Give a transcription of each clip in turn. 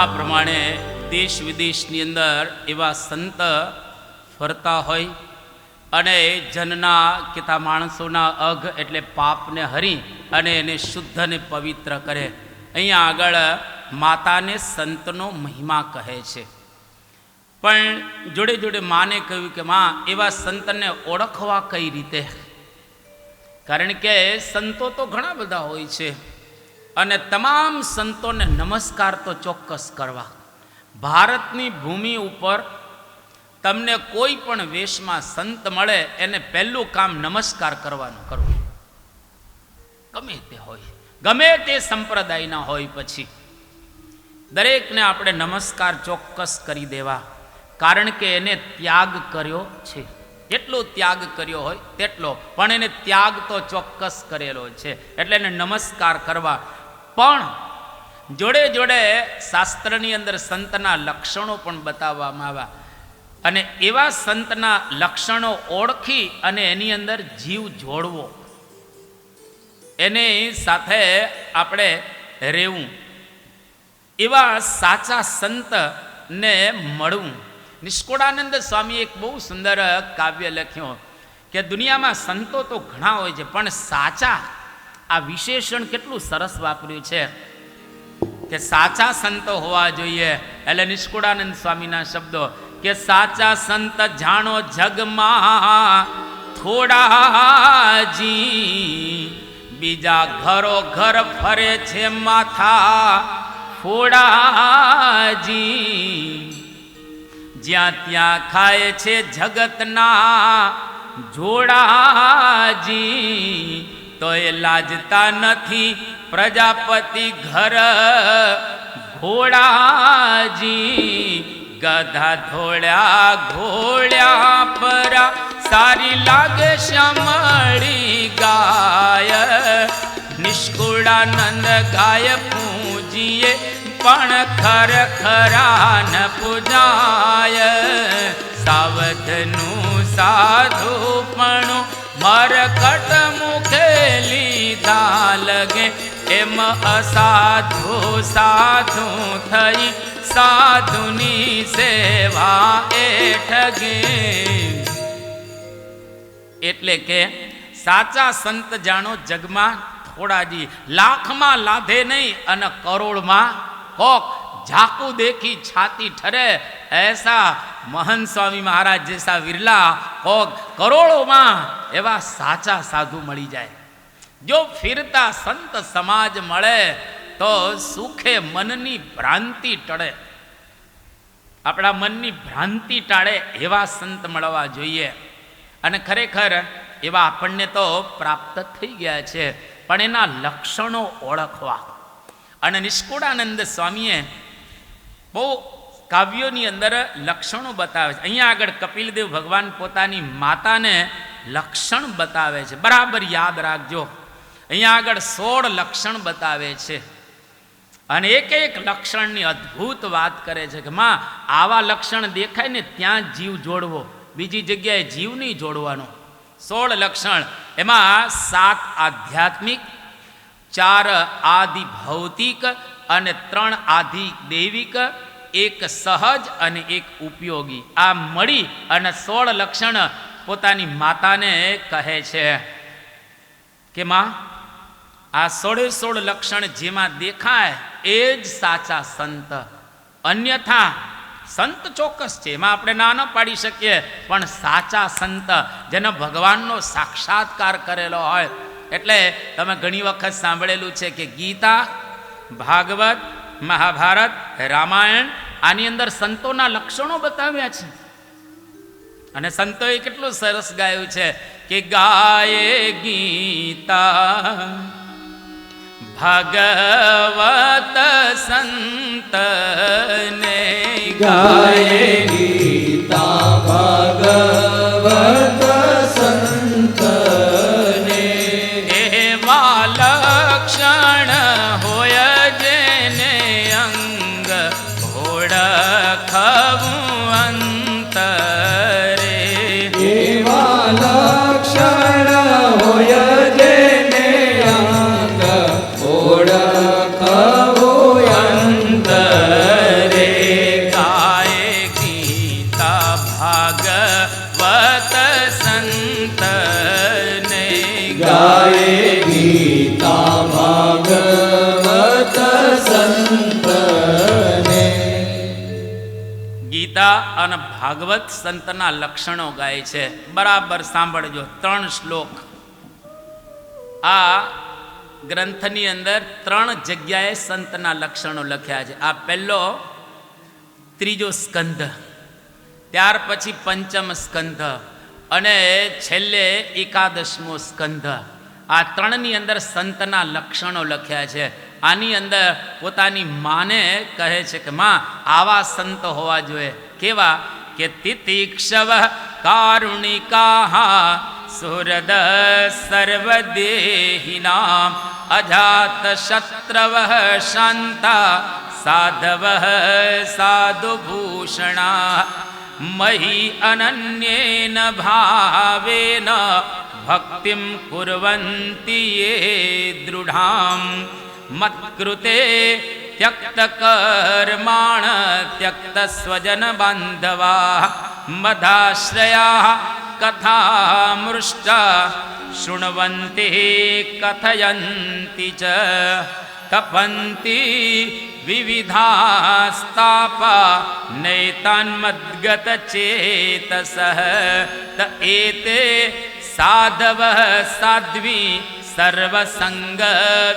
આ પ્રમાણે દેશ વિદેશની અંદર એવા સંત ફરતા હોય અને જનના કેતા માણસોના અઘ એટલે પાપને હરી અને એને શુદ્ધ અને પવિત્ર કરે. અહીંયા આગળ માતાને સંતનો મહિમા કહે છે, પણ જોડે જોડે માને કહ્યું કે માં એવા સંતને ઓળખવા કઈ રીતે? કારણ કે સંતો તો ઘણા બધા હોય છે અને તમામ સંતોને નમસ્કાર તો ચોક્કસ કરવા. ભારતની ભૂમિ ઉપર તમને કોઈ પણ વેશમાં સંત મળે એને પહેલું કામ નમસ્કાર કરવાનું કરવું, ગમે તે હોય, ગમે તે સંપ્રદાયના હોય. પછી દરેકને આપણે નમસ્કાર ચોક્કસ કરી દેવા, કારણ કે એને ત્યાગ કર્યો છે. જેટલો ત્યાગ કર્યો હોય તેટલો, પણ એને ત્યાગ તો ચોક્કસ કરેલો છે, એટલે એને નમસ્કાર કરવા. પણ જોડે જોડે શાસ્ત્રની અંદર સંતના લક્ષણો પણ બતાવવામાં આવ્યા અને એવા સંતના લક્ષણો ઓળખી અને એની અંદર જીવ જોડવો, એની સાથે આપણે રહેવું, એવા સાચા સંતને મળવું. નિષ્કુળાનંદ સ્વામી એક બહુ સુંદર કાવ્ય લખ્યું કે દુનિયામાં સંતો તો ઘણા હોય છે, પણ સાચા, આ વિશેષણ કેટલું સરસ વાપર્યું છે કે સાચા સંતો હોવા જોઈએ. એટલે નિષ્કુળાનંદ સ્વામીના શબ્દો કે સાચા સંત જાણો જગમાં થોડાજી, બીજા ઘરો ઘર ફરે છે માથા ફોડાજી, જ્યાં ત્યાં ખાય છે જગતના જોડાજી, તો એ લાજતા નથી પ્રજાપતિ ઘર ઘોડાજી, ગધા ધોળ્યા ઘોળ્યા પરા સારી લાગે શ્યામળી ગાય, નિષ્કુળાનંદ ગાય પૂજીએ પણ ખરખરા ન પૂજાય, સાવધનું સાધુપણું મરકટ મુખે લીધા લગે, એમ અસાધુ સાધુ થઈ સાધુની સેવા એ ઠગે. એટલે કે સાચા સંત જાણો જગમાં થોડાજી, લાખમાં લાધે નહીં અને કરોડમાં કોક, ઝાકુ દેખી છાતી ઠરે, એસા મહંત સ્વામી મહારાજ જેસા વિરલા કોક કરોડોમાં એવા સાચા સાધુ મળી જાય. જો ફિરતા સંત સમાજ મળે તો સુખે મનની ભ્રાંતિ ટળે, આપણા મનની ભ્રાંતિ ટાળે એવા સંત મળવા જોઈએ. અને ખરેખર એવા આપણને તો પ્રાપ્ત થઈ ગયા છે, પણ એના લક્ષણો ઓળખવા. અને નિષ્કુળાનંદ સ્વામીએ બહુ કાવ્યોની અંદર લક્ષણો બતાવે છે. અહીંયા આગળ કપિલદેવ ભગવાન પોતાની માતાને લક્ષણ બતાવે છે, બરાબર યાદ રાખજો. અહીંયા આગળ 16 લક્ષણ બતાવે છે અને એક એક લક્ષણની અદ્ભુત વાત કરે છે કે માં આવા લક્ષણ દેખાય ને ત્યાં જીવ જોડવો, બીજી જગ્યાએ જીવ નહીં જોડવાનો. 16 લક્ષણ, એમાં 7 આધ્યાત્મિક, 4 આદિ ભૌતિક અને 3 આદિ દૈવિક, 1 સહજ અને 1 ઉપયોગી. આ મળી અને 16 લક્ષણ પોતાની માતાને કહે છે કે માં આ 16 લક્ષણ જેમાં દેખાય એ જ સાચા સંત. અન્યથા સંત ચોક્કસ છે, એમાં આપણે ના ન પાડી શકીએ, પણ સાચા સંત જેનો ભગવાનનો સાક્ષાત્કાર કરેલો હોય. એટલે તમે ઘણી વખત સાંભળેલું છે કે ગીતા, ભાગવત, મહાભારત, રામાયણ, આની અંદર સંતોના લક્ષણો બતાવ્યા છે. અને સંતોએ કેટલું સરસ ગાયું છે કે ગાયે ગીતા ભગવત સંતને, ગાયે ગીતા ભગવત સંતને, એવા લક્ષણ હોય જેને અંગ ઓળખવું અંતરે, એવા લક્ષણ હોય જેને અંગ ઓળખવું અંતરે. અને ભાગવત સંતના લક્ષણો ગાય છે. બરાબર સાંભળજો. 3 શ્લોક આ ગ્રંથની અંદર 3 જગ્યાએ સંતના લક્ષણો લખ્યા છે. આ પહેલો 3જો સ્કંધ, ત્યાર પછી 5મ સ્કંધ અને છેલ્લે 11મો સ્કંધ. આ 3ની અંદર સંતના લક્ષણો લખ્યા છે. આની અંદર પોતાની માને કહે છે કે માં આવા સંત હોવા જોઈએ. કેવા? કે તિતિક્ષવ કારુણિકા સુહૃદ સર્વદેહિનામ અજાત શત્રવ શાંતા સાધવ સાધુભૂષણા મહી અનન્યેન ભાવેન ભક્તિમ કુર્વન્તિ યે દૃઢામ મત્કૃતે ત્યક્ત કર્માણ ત્યક્ત સ્વજન બાંધવા મદાશ્રયા કથામૃષ્ટા શૃણવન્તિ કથયન્તિ ચ તપંતિ વિવિધાસ્તાપા નૈતાન્મદ્ગત ચેતસઃ ત એતે સાધવ સાધ્વી સર્વસંગ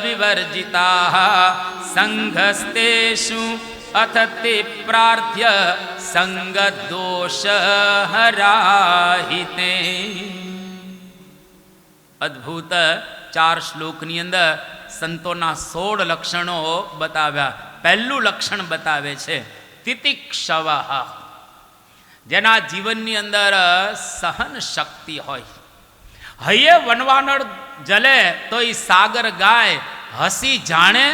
વિવર્જિતા સંઘસ્તેષુ અથ તે પ્રાર્થ્ય સંગ દોષ હરાહિતે. અદ્ભુત 4 શ્લોકની અંદર સંતોના 16 લક્ષણો બતાવ્યા. પહેલું લક્ષણ બતાવે છે તિતિક્ષવ, જેના જીવનની અંદર સહન શક્તિ હોય. હૈયે વનવાનળ જલે તો એ સાગર ગાય, હસી જાણે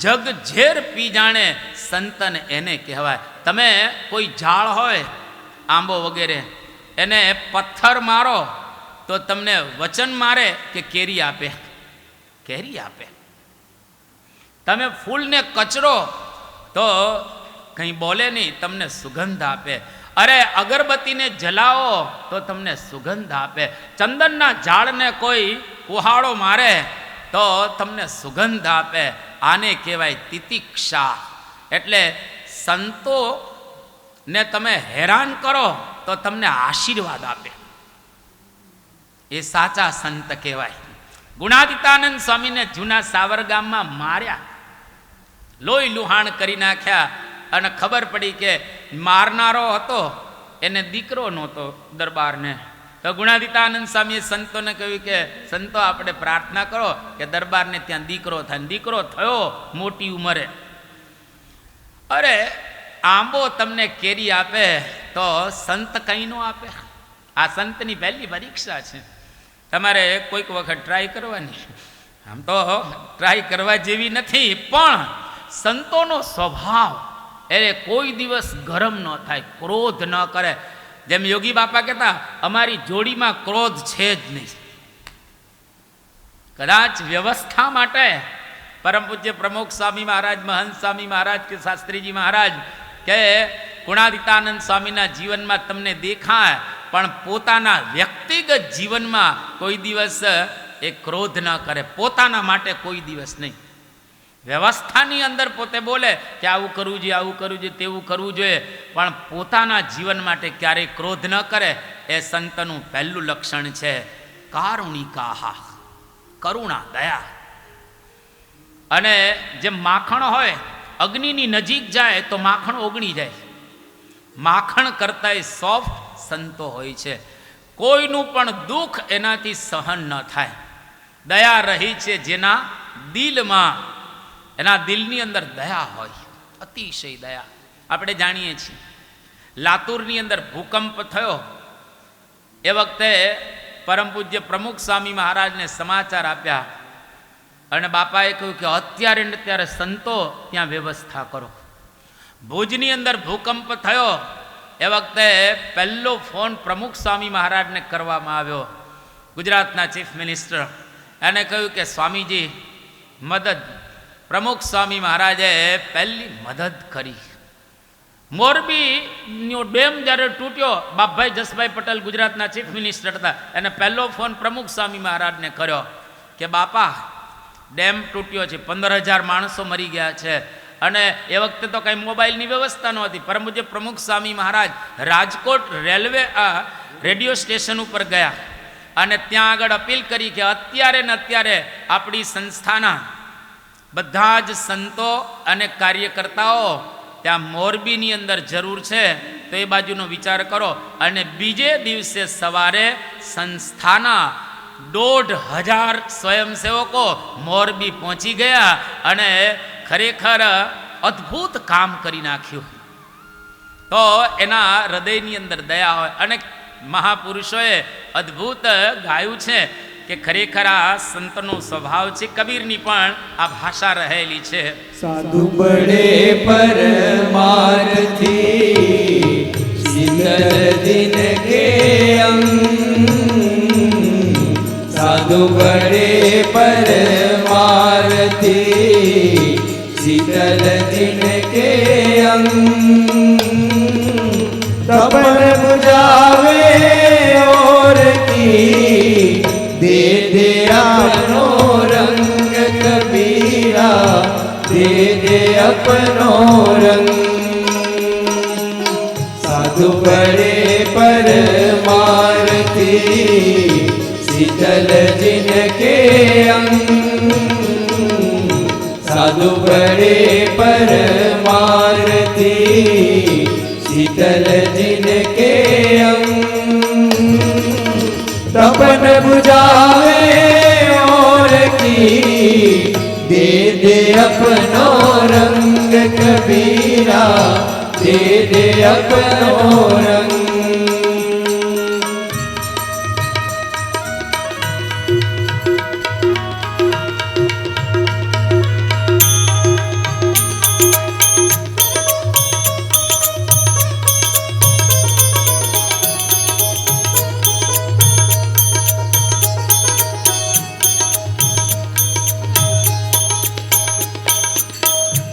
જગ ઝેર પી જાણે, સંતન એને કહેવાય. તમે કોઈ ઝાડ હોય આંબો વગેરે, એને પથ્થર મારો તો તમને વચન મારે કે કેરી આપે, કેરી આપે. તમે ફૂલને કચરો તો કંઈ બોલે નહીં, તમને સુગંધ આપે. અરે અગરબત્તીને જલાવો તો તમને સુગંધ આપે. ચંદનના ઝાડને કોઈ કુહાડો મારે તો તમને સુગંધ આપે. આને કહેવાય તિતિક્ષા. એટલે સંતોને તમે હેરાન કરો તો તમને આશીર્વાદ આપે, એ સાચા સંત કહેવાય. ગુણાતીતાનંદ સ્વામીને જૂના સાવરગામમાં માર્યા, લોહી લુહાણ કરી નાખ્યા, અને ખબર પડી કે મારનારો હતો એને દીકરો નહોતો દરબારને. તો ગુણાતીતાનંદ સ્વામીએ સંતોને કહ્યું કે સંતો આપણે પ્રાર્થના કરો કે દરબારને ત્યાં દીકરો થાય. દીકરો થયો મોટી ઉંમરે. અરે આંબો તમને કેરી આપે તો સંત કંઈ ન આપે? આ સંતની પહેલી પરીક્ષા છે. તમારે કોઈક વખત ટ્રાય કરવાની. આમ તો ટ્રાય કરવા જેવી નથી, પણ સંતોનો સ્વભાવ એ કોઈ દિવસ ગરમ ન થાય, ક્રોધ ન કરે. જેમ યોગી બાપા કહેતા, અમારી જોડીમાં ક્રોધ છે જ નહીં. કદાચ વ્યવસ્થા માટે પરમ પૂજ્ય પ્રમુખ સ્વામી મહારાજ, મહંત સ્વામી મહારાજ કે શાસ્ત્રીજી મહારાજ કે ગુણાતીતાનંદ સ્વામીના જીવનમાં તમને દેખાય, પણ પોતાના વ્યક્તિગત જીવનમાં કોઈ દિવસ એ ક્રોધ ન કરે. પોતાના માટે કોઈ દિવસ નહીં. વ્યવસ્થાની અંદર પોતે બોલે કે આવું કરવું જોઈએ, આવું કરવું જોઈએ, તેવું કરવું જોઈએ, પણ પોતાના જીવન માટે ક્યારેય ક્રોધ ન કરે. એ સંતનું પહેલું લક્ષણ છે કારુણિકા, કરુણા, દયા. અને જેમ માખણ હોય, અગ્નિની નજીક જાય તો માખણ ઓગળી જાય. માખણ કરતાંય સોફ્ટ સંતો હોય છે. કોઈનું પણ દુઃખ એનાથી સહન ન થાય. દયા રહી છે જેના દિલમાં, એના દિલની અંદર દયા હોય, અતિશય દયા. આપણે જાણીએ છીએ લાતુરની અંદર ભૂકંપ થયો એ વખતે પરમ પૂજ્ય પ્રમુખ સ્વામી મહારાજને સમાચાર આપ્યા, અને બાપાએ કહ્યું કે અત્યારે ને ત્યારે સંતો ત્યાં વ્યવસ્થા કરો. ભુજની અંદર ભૂકંપ થયો એ વખતે પહેલો ફોન પ્રમુખ સ્વામી મહારાજને કરવામાં આવ્યો. ગુજરાતના ચીફ મિનિસ્ટર એને કહ્યું કે સ્વામીજી મદદ. પ્રમુખ સ્વામી મહારાજે પહેલી મદદ કરી. મોરબીનો ડેમ જ્યારે તૂટ્યો, બાપભાઈ જસભાઈ પટેલ ગુજરાતના ચીફ મિનિસ્ટર હતા, એને પહેલો ફોન પ્રમુખ સ્વામી મહારાજને કર્યો કે બાપા ડેમ તૂટ્યો છે, 15,000 માણસો મરી ગયા છે, અને એ વખતે તો કંઈ મોબાઈલની વ્યવસ્થા નહોતી. પરમ પૂજ્ય પ્રમુખ Swami Maharaj Rajkot railway radio station ઉપર ગયા અને ત્યાં આગળ અપીલ કરી કે અત્યારે ને અત્યારે આપણી સંસ્થાના બધા જ સંતો અને કાર્યકર્તાઓ ત્યાં મોરબીની અંદર જરૂર છે, તો એ બાજુનો વિચાર કરો. અને બીજે દિવસે સવારે સંસ્થાના 1,500 સ્વયંસેવકો મોરબી પહોંચી ગયા અને ખરેખર અદ્ભુત કામ કરી નાખ્યું. તો એના હૃદયની અંદર દયા હોય. અને મહાપુરુષોએ અદ્ભુત ગાયું છે કે ખરેખર આ સંતનો સ્વભાવ છે. કબીરની પણ આ ભાષા રહેલી છે. સાધુ બડે પરમાર્થી શીતલ દિન કે અંગ, સાધુ બડે પરમાર્થી શીતલ દિન કે અંગ, તપન बुझावे और की दे दे अपनो रंग कबीरा, दे दे अपनो रंग. साधु बड़े परमार्थी शीतल जिन के अंग, साधु बड़े परमार्थी शीतल जिन के अंग, तपन बुझावे और की दे दे अपनो रंग कबीरा, दे दे अपनो रंग.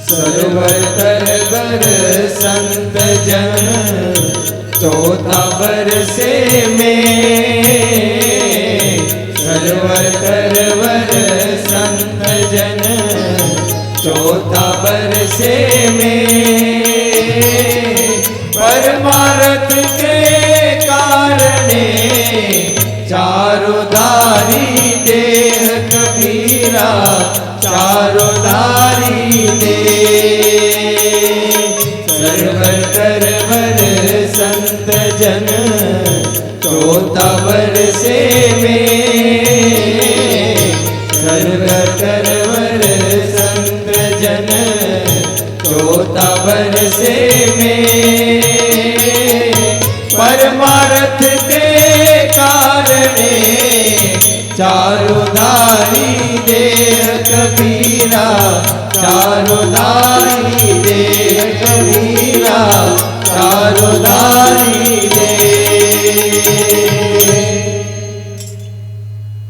सरवर तरवर संत जन चौथा बरसे में, सरवर तरवर संत जन चौथा बरसे में, परमार्थ के कारणे चारों धारी देह कबीरा, चारों धारी दे. सरवर तरवर संत जन चौथा बरसे में, सरवर तरवर संत जन चौथा बरसे में, परमार्थ के कारणे चारों धारी देह कबीरा, चारों धारी देह कबीरा, चारों धारी देह